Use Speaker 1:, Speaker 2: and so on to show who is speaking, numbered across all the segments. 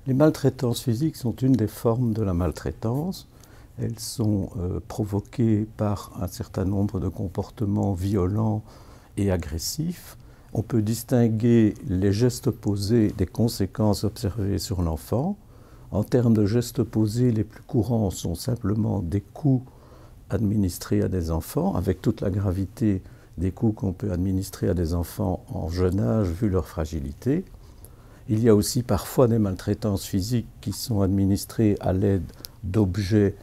Speaker 1: Les maltraitances physiques sont une des formes de la maltraitance. Elles sont provoquées par un certain nombre de comportements violents et agressifs. On peut distinguer les gestes posés des conséquences observées sur l'enfant. En termes de gestes posés, les plus courants sont simplement des coups administrés à des enfants, avec toute la gravité des coups qu'on peut administrer à des enfants en jeune âge, vu leur fragilité. Il y a aussi parfois des maltraitances physiques qui sont administrées à l'aide d'objets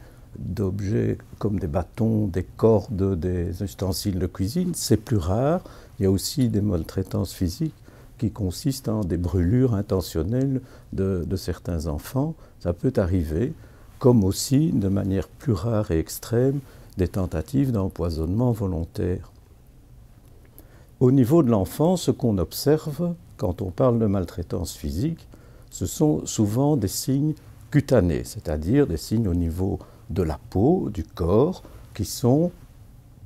Speaker 1: comme des bâtons, des cordes, des ustensiles de cuisine. C'est plus rare. Il y a aussi des maltraitances physiques qui consistent en des brûlures intentionnelles de certains enfants. Ça peut arriver, comme aussi, de manière plus rare et extrême, des tentatives d'empoisonnement volontaire. Au niveau de l'enfant, ce qu'on observe quand on parle de maltraitance physique, ce sont souvent des signes cutanés, c'est-à-dire des signes au niveau de la peau, du corps, qui sont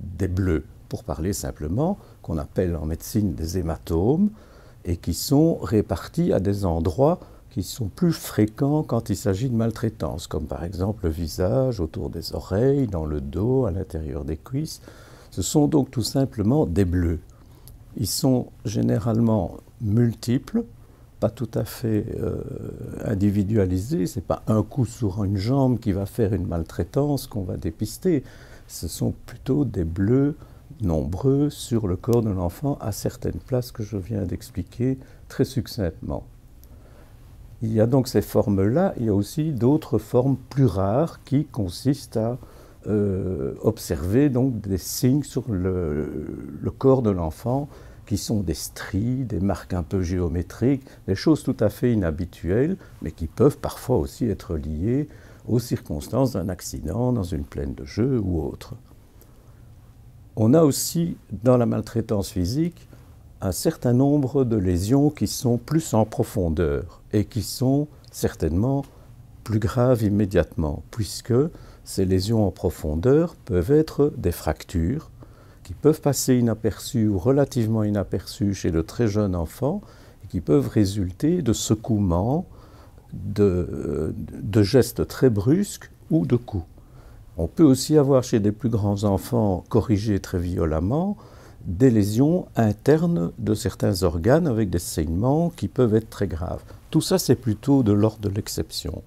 Speaker 1: des bleus, pour parler simplement, qu'on appelle en médecine des hématomes, et qui sont répartis à des endroits qui sont plus fréquents quand il s'agit de maltraitance, comme par exemple le visage, autour des oreilles, dans le dos, à l'intérieur des cuisses. Ce sont donc tout simplement des bleus. Ils sont généralement multiples, pas tout à fait individualisés. Ce n'est pas un coup sur une jambe qui va faire une maltraitance qu'on va dépister. Ce sont plutôt des bleus nombreux sur le corps de l'enfant à certaines places que je viens d'expliquer très succinctement. Il y a donc ces formes-là, il y a aussi d'autres formes plus rares qui consistent à observer donc des signes sur le corps de l'enfant qui sont des stries, des marques un peu géométriques, des choses tout à fait inhabituelles, mais qui peuvent parfois aussi être liées aux circonstances d'un accident, dans une plaine de jeu ou autre. On a aussi, dans la maltraitance physique, un certain nombre de lésions qui sont plus en profondeur et qui sont certainement plus graves immédiatement, puisque ces lésions en profondeur peuvent être des fractures qui peuvent passer inaperçues ou relativement inaperçues chez de très jeunes enfants et qui peuvent résulter de secouements, de gestes très brusques ou de coups. On peut aussi avoir chez des plus grands enfants corrigés très violemment des lésions internes de certains organes avec des saignements qui peuvent être très graves. Tout ça, c'est plutôt de l'ordre de l'exception.